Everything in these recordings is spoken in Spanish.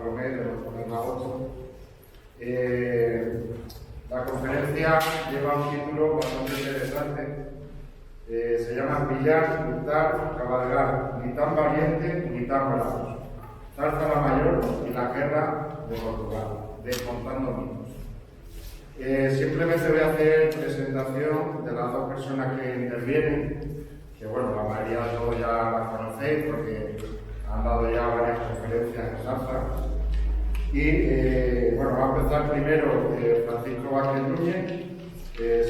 Bartolomé de agosto. La conferencia lleva un título bastante interesante. Se llama Pillar, Hurtar, Cabalgar, ni tan valiente ni tan bravo. Zarza la Mayor y la guerra de Portugal, Desmontando mitos. Simplemente voy a hacer presentación de las dos personas que intervienen, que bueno, la mayoría de todos ya las conocéis porque han dado ya varias conferencias en Zarza. Y bueno, va a empezar primero Francisco Vázquez Núñez.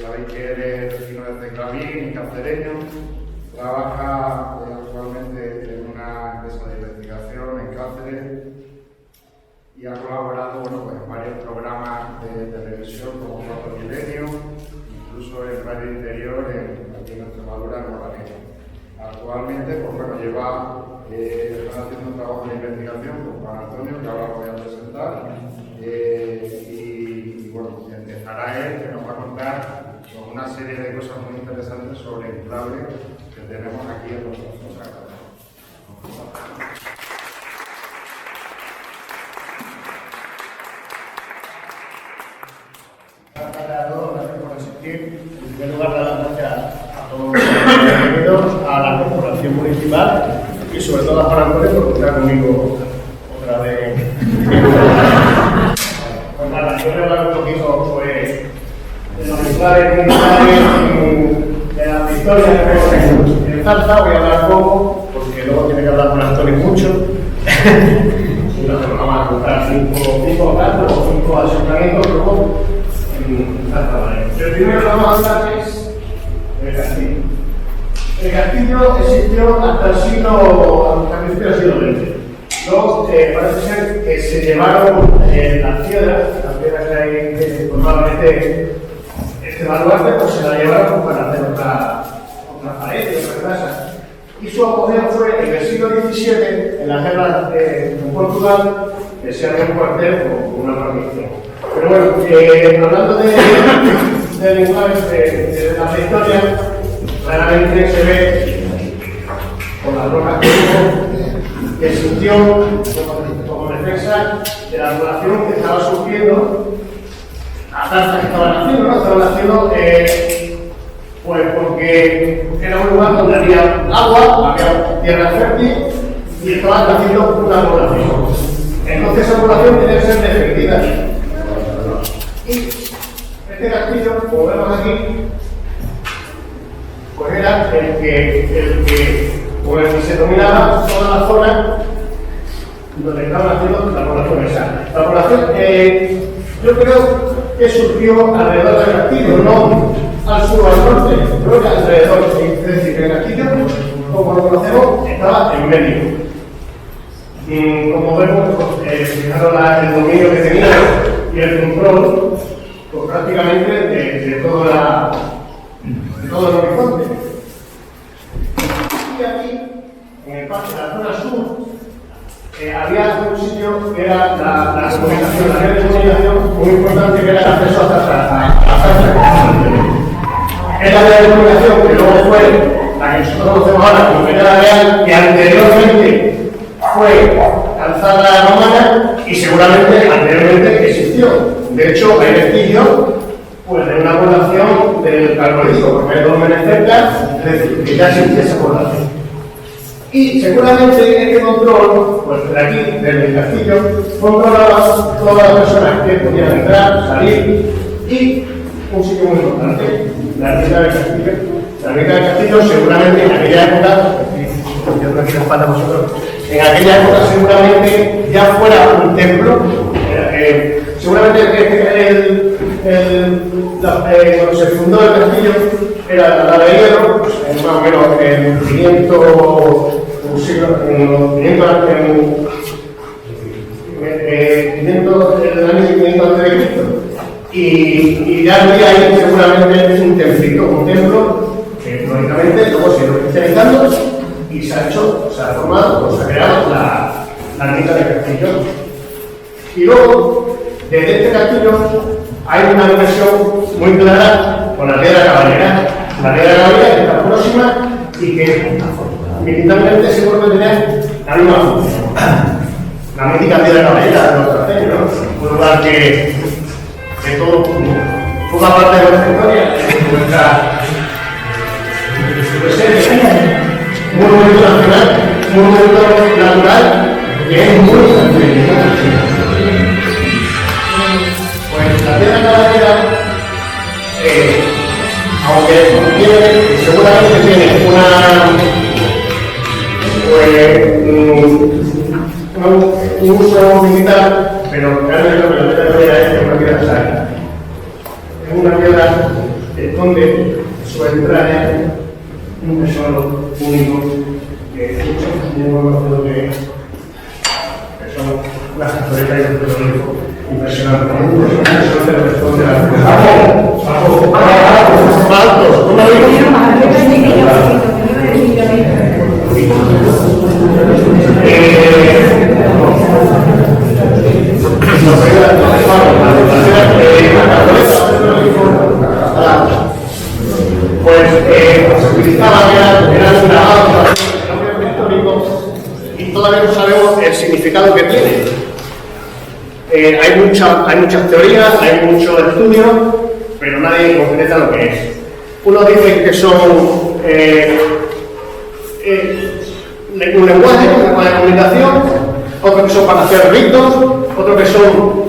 Sabéis que eres vecino de Ceclavín y cacereño, trabaja actualmente en una empresa de investigación en Cáceres y ha colaborado en varios programas de televisión como Cuarto Milenio, incluso en Radio Interior aquí en Extremadura, en Moraleja. Actualmente está haciendo un trabajo de investigación con Juan Antonio, que ahora lo voy a presentar, y bueno, empezará él, que nos va a contar una serie de cosas muy interesantes sobre el inflable que tenemos aquí en los actos. A todos, gracias por asistir. En primer lugar, dar las gracias a todos los bienvenidos a la corporación municipal y sobre todo a Juan Antonio por contar conmigo otra vez. Pues nada, yo voy a hablar un poquito de los militares, de la historia de Zarza. Voy a hablar poco porque luego tiene que hablar Juan Antonio mucho. Y nos vamos a contar 5 datos o 5 asentamientos luego en Zarza. El primero que vamos a hablar es el castillo. El castillo existió hasta el principio del siglo XX. Luego parece ser que se llevaron las piedras que hay que normalmente este baluarte, pues se la llevaron para hacer otra pared, otra casa. Y su apogeo fue en el siglo XVII, en la guerra con Portugal, que se abrió un cuartel con una guarnición. Pero bueno, hablando de lenguajes de la prehistoria, claramente se ve por las rocas que existió como defensa de la población que estaba sufriendo, las Zarzas que estaban haciendo, ¿no? Estaban haciendo pues porque era un lugar donde había agua, había tierra fértil y estaban haciendo una población. Entonces esa población tenía que ser defendida. Y este castillo, como vemos aquí, pues era el que se dominaba toda la zona donde estaban haciendo la población esa. La población, yo creo que surgió alrededor del castillo, no al sur o al norte, creo que alrededor. Es decir, que el castillo, como lo conocemos, estaba en medio. Como vemos, fijaros el dominio que tenía y el control pues, prácticamente de todo el horizonte. Y aquí, en el parque de la zona sur, había un sitio que era la comunicación, la red de comunicación muy importante, que era el acceso a Zarza. Es la red de comunicación que luego fue la que nosotros conocemos ahora como Peña Real, que anteriormente fue calzada romana y seguramente anteriormente existió. De hecho, hay vestigios pues, de una población del Carbolítico, porque hay dólmenes cerca, es decir, que ya existía esa población. Y seguramente este control, pues de aquí, desde el castillo, controlaba todas las personas que podían entrar, salir y un sitio muy importante, la ermita del castillo. La ermita del castillo seguramente en aquella época, yo creo que nos falta a vosotros, en aquella época seguramente ya fuera un templo, seguramente cuando se fundó el castillo era la de hierro, pues, más o menos en 500 el año 500 a.C. Y ya había ahí seguramente un templo que lógicamente luego se ha ido cristianizando y se ha formado, pues se ha creado la ermita del castillo. Y luego, desde este castillo hay una conexión muy clara con la piedra caballera. La piedra caballera que está próxima y que militarmente se puede tener la misma función. la mítica piedra caballera de los traceños, ¿no? Un lugar que todo forma parte de nuestra historia, de nuestra presencia. Un monumento nacional, un monumento natural que es muy característico. Pues la piedra caballera, aunque seguramente tiene un uso militar, pero realmente lo que la piedra caballera es una piedra sacra. Es una piedra que esconde su entraña un tesoro único que muchos muy conocido que son las católicas y el petrolero impresionante. Impresionante lo que responde a la pues se utilizaba, eran grabados históricos y todavía no sabemos el significado que tiene. Hay muchas teorías, hay mucho estudio, pero nadie concreta lo que es. Unos dicen que son un lenguaje de comunicación, otros que son para hacer ritos, otros que son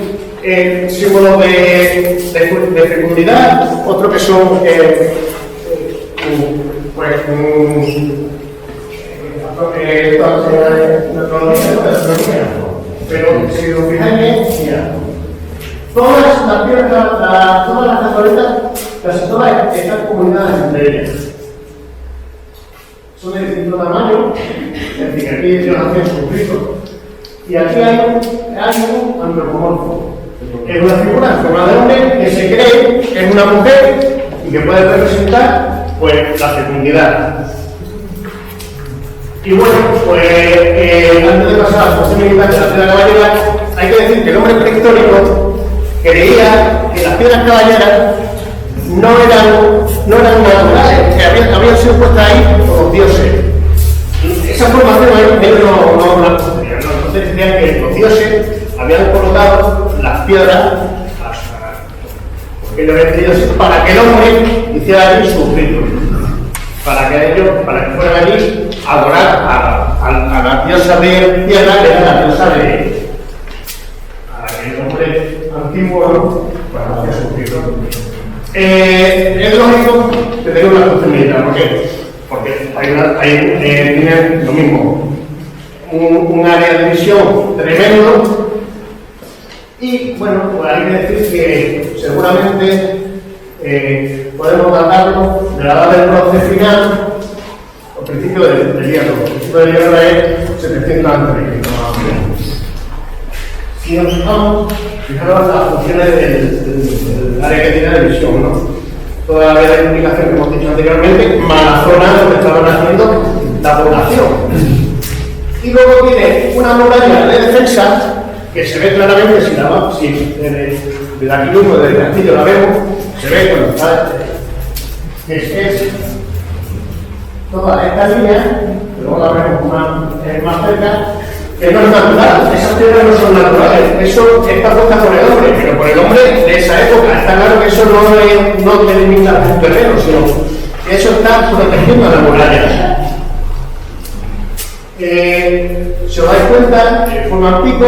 símbolos de fecundidad, otros que son pero si lo fijáis bien, mira, todas las piedras, todas las católicas, casi todas están comunicadas entre ellas. Son de distinto tamaño, es decir, aquí ellos hacen sus ritos, y aquí hay un antropomorfo. Es una figura en forma de hombre que se cree que es una mujer y que puede representar pues la fecundidad. Y bueno, pues antes de pasar a la cuestión militar de la piedra caballera, hay que decir que el hombre prehistórico creía que las piedras caballeras no eran naturales, que habían sido puestas ahí por los dioses. Esa formación ellos no la poseían, ¿no? Entonces decían que los dioses habían colocado las piedras para que el hombre hiciera allí sus ritos, para que fueran allí a adorar a la diosa de tierra, que era la diosa de el hombre antiguo, pues hacía sus ritos. Es lógico que tenga una cuestión militar, ¿por qué? Porque tiene lo mismo, un área de visión tremendo. Y bueno, pues hay que decir que seguramente podemos datarlo de la edad del bronce final al principio del hierro. El principio del hierro es 700 a.C. Si nos fijamos, fijaros las funciones del área que tiene de visión, ¿no? Toda la área de comunicación que hemos dicho anteriormente, más la zona donde estaban haciendo la población. Y luego tiene una muralla de defensa que se ve claramente, si desde aquí mismo, desde el castillo la vemos, se ve cuando está, es toda esta línea, que luego la vemos más cerca, que no es natural, esas piedras no son naturales, eso está puesta por el hombre, pero por el hombre de esa época. Está claro que eso no delimita un terreno, sino que eso está protegiendo a la muralla. Si os dais cuenta, forman pico,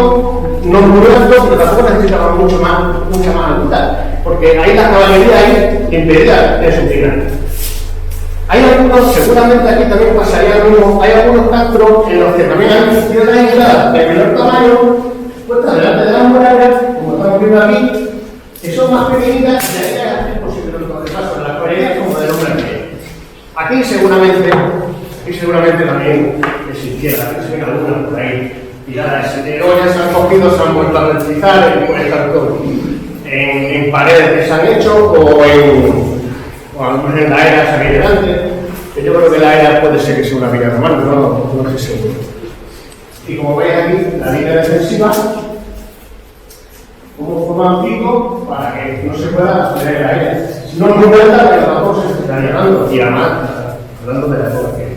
no muy alto, pero tampoco necesitaban mucha más altura, porque ahí la caballería impedía de subir. Hay algunos, seguramente aquí también pasaría lo mismo, hay algunos castros en los que también hay piedras aisladas de menor tamaño, puestas delante de las murallas, como estamos viendo aquí, que son más pequeñitas y ahí es posible los pasos de las caballerías como del hombre aquí. Aquí seguramente también existiera, que se ven algunas por ahí tiradas, o ya se han cogido, se han vuelto a reutilizar, puede estar todo en paredes que se han hecho o a lo mejor en la era se viene delante, que yo creo que la era puede ser que sea una villa romana, no estoy seguro. Y como veis aquí, la línea defensiva, como forma un pico para que no se pueda acceder a ella. No es muy alta, pero tampoco se está llegando, y además, hablando de la época que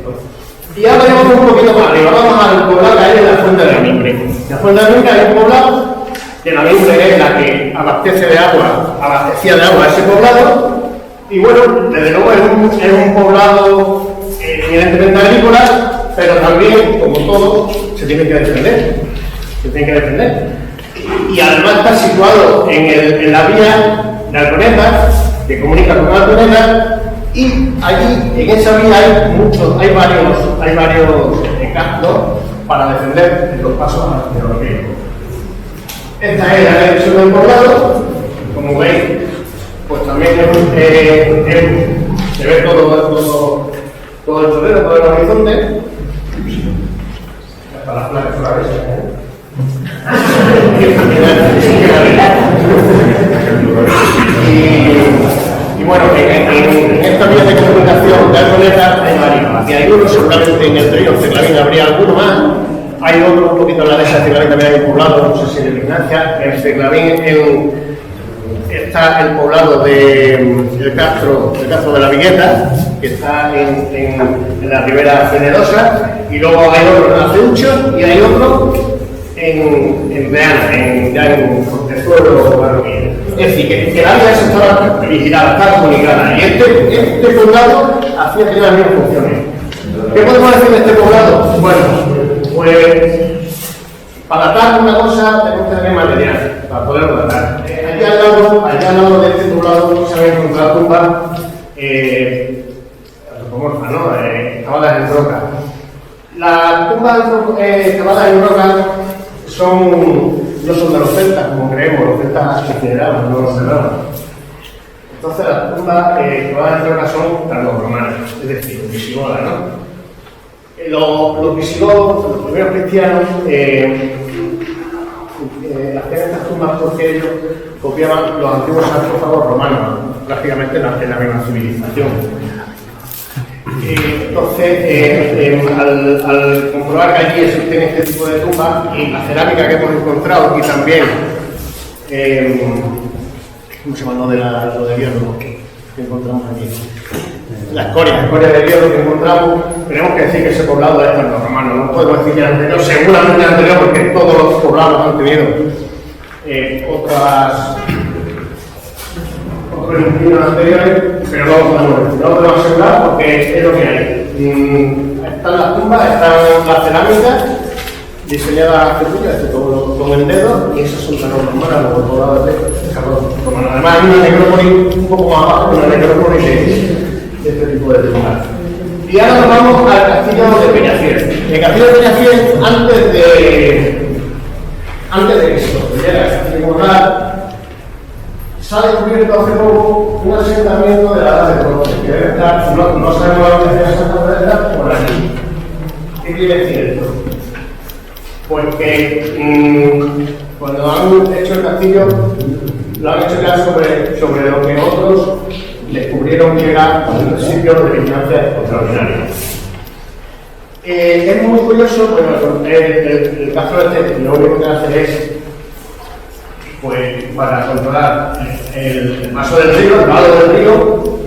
y ahora vamos un poquito más arriba, vamos a poblar la área de la fuente del Mimbre. Después de la Luna hay un poblado, que la Luna es la que abastecía de agua a ese poblado, y bueno, desde luego es un poblado evidentemente agrícola, pero también, como todo, se tiene que defender. Y además está situado en la vía de Alconeta, que comunica con Alconeta, y allí, en esa vía, hay varios cascos para defender los pasos hacia los ríos. Esta es la dirección del poblado. Como veis, pues también se ve todo el torero, todo el horizonte. Hasta las flores flores. Y bueno, en esta vía de comunicación de Alconeta hay varios. Aquí hay uno, seguramente en el río Ceclavín habría alguno más. Hay otro un poquito en la dehesa de Ceclavín, también hay un poblado, no sé si de Vignancia. En Ceclavín está el poblado del Castro de la Vigueta, que está en la ribera generosa, y luego hay otro en Aceucho y hay otro en Beana, ya en Cortezuelo o Barroquilla. Es decir, que la vía se estaba vigilada, estaba comunicada, y este poblado tenía las mismas funciones. ¿Qué podemos decir de este poblado? Bueno, pues para datar una cosa tenemos que tener material para poderlo datar. Allá al lado de este poblado se habían encontrado tumbas antropomorfas, ¿no? Cavadas en roca. Las tumbas cavadas en roca no son de los celtas, como creemos, los celtas se generaban, no los cerraban. Entonces las tumbas cavadas en roca son tardorromanas, es decir, visigodas, ¿no? Los visigodos, los primeros cristianos, hacían estas tumbas porque ellos copiaban los antiguos sarcófagos romanos, prácticamente en la misma civilización. Entonces, al comprobar que allí existen este tipo de tumbas y la cerámica que hemos encontrado, y también, ¿cómo se llama lo de hierro que encontramos aquí? La escoria de hierro que encontramos, tenemos que decir que ese poblado es tardorromano. No podemos decir que era anterior, seguramente anterior, porque todos los poblados han tenido otros inquilinos anteriores, pero no lo podemos asegurar porque es lo que hay. Están las tumbas, están las cerámicas diseñadas con el dedo, y esas son tardorromanas, los poblados de tardorromano. Además hay una necrópolis un poco más abajo, una necrópolis de este tipo de tumbas. Y ahora nos vamos al castillo de Peñafiel. El castillo de Peñafiel, antes de que se construyera el castillo como tal, se ha descubierto hace poco un asentamiento de la edad de bronce, que debe estar, no sabemos la ubicación exacta, pero debe estar por aquí. ¿Qué quiere decir esto? Pues que cuando han hecho el castillo, lo han hecho ya sobre lo que otros descubrieron que era un sitio de vigilancia extraordinaria. Es muy curioso, bueno, el caso lo único que hace es, pues, para controlar el paso del río, el vado del río,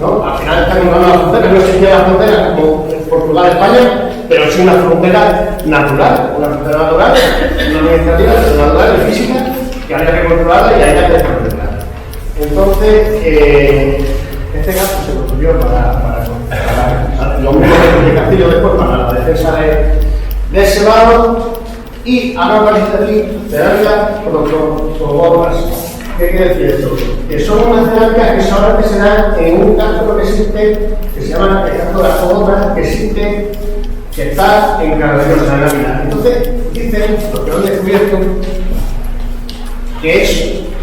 ¿no? Al final están controlando la frontera, no existe la frontera como en Portugal, España, pero sí una frontera natural, no administrativa, sino natural y física, que había que controlarla y había que descontrolarla. Entonces, este caso se construyó para lo mismo que el castillo después para la defensa de ese vado, y ahora aparece aquí cerámica protobotas. ¿Qué quiere decir esto? Que son unas cerámicas que solamente se dan en un castro que existe, que se llama el castro de las Cogotas, que existe, que está en Carolina de Ávila. Entonces, dicen los que lo han descubierto que es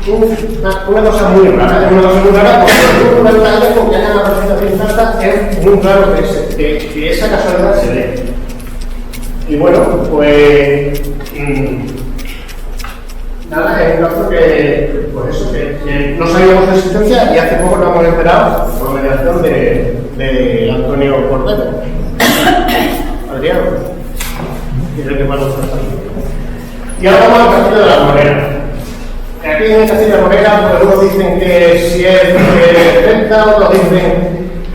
una cosa muy rara, porque una vez con que haya una representación exacta es muy raro que esa casualidad se dé. Y bueno, pues nada, es un caso que, pues eso, que no sabíamos de existencia, y hace poco nos hemos enterado por mediación de Antonio Cordero. Adriano, que es el que más nos está saliendo. Y ahora vamos al castillo de la Morena. Aquí en el castillo de la Morena, pues algunos dicen que si es de 30, otros dicen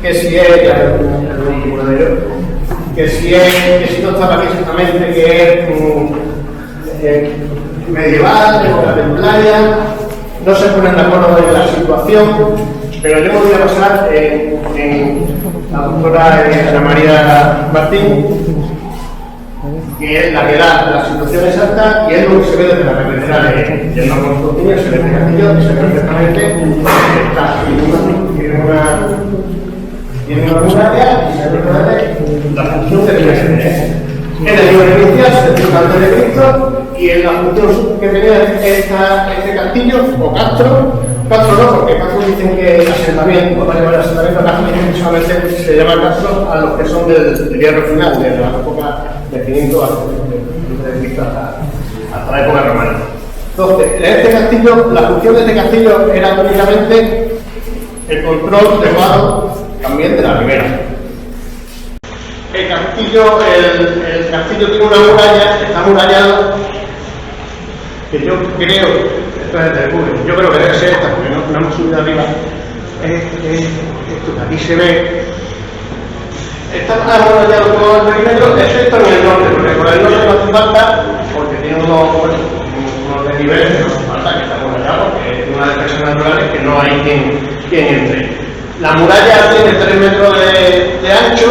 que si es, que si no está aquí exactamente, que es medieval, época de playa, no se ponen de acuerdo en la situación, pero yo me voy a basar en la doctora Ana María Martín, que es la que da la situación exacta y es lo que se ve desde la carretera de no construcción, se ve este castillo y se ve perfectamente tiene una muralla y se ve perfectamente la función que tenía que tener. En el libro de inicial se explica antes de Cristo y en la función que tenía este castillo o Castro no, porque Castro dicen que asentamiento, para llevar asentamiento, Castro dicen que solamente se llama Castro a los que son del hierro final, de la época de 500 hasta la época romana. Entonces, en este castillo, la función de este castillo era únicamente el control de vado también de la ribera. El castillo tiene una muralla, está amurallado, que yo creo, esto es de Google, yo creo que debe ser esta, porque no hemos subido arriba, esto que aquí se ve, está amurallado todo el perímetro, eso está en el norte, porque por el norte no hace falta, porque tiene unos desniveles que no hace falta, que está amurallado, porque es una de las personas naturales que no hay quien entre. La muralla tiene 3 metros de ancho,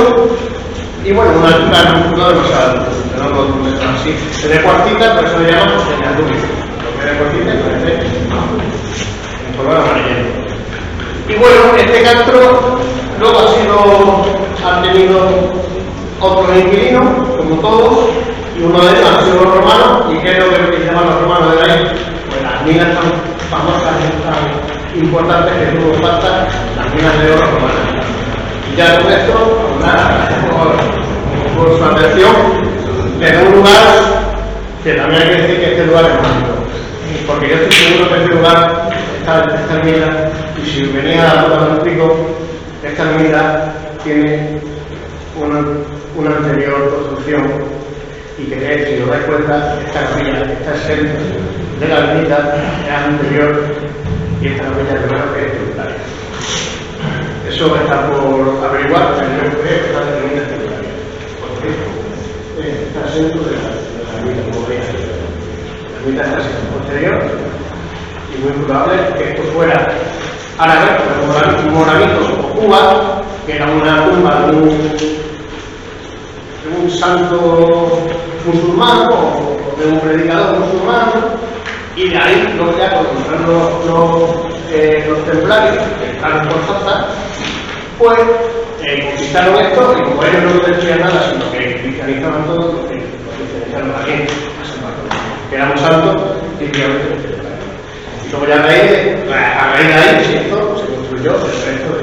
y bueno, una altura no demasiado, no 2 metros así. Tiene cuartita, por eso le llamamos señalúbico. Lo que es cuartita y parece en color amarillento. Y bueno, este castro luego ha tenido otros inquilinos, como todos, y uno de ellos ha sido los romanos, y ¿qué es lo que llaman los romanos de ahí? Pues las minas tan famosas, tan importantes que tuvo falta, las minas de oro romanas. Y ya con esto, nada, por su atención, le da un lugar que también hay que decir que este lugar es mágico. Porque yo estoy seguro que este lugar, esta ermita, y si venía a lo explico, esta ermita tiene una anterior construcción y que si os dais cuenta, esta capilla, esta centro de la ermita es anterior y esta capilla es primero que es tributaria. Eso está por averiguar, pero yo creo que está en ermita tributaria. Porque está centro de la ermita, como veis. La ermita está siendo posterior y muy probable que esto fuera árabe, como Moravito o Cuba, que era una tumba de un santo musulmán o de un predicador musulmán, y de ahí luego ya cuando entraron los templarios, que entraron por Zazar, pues conquistaron esto y como ellos no destruían nada, sino que cristianizaban todo, lo cristianizaron aquí, a San Bartolomé, que era un santo típicamente. Y luego ya a raíz de ahí se construyó el resto de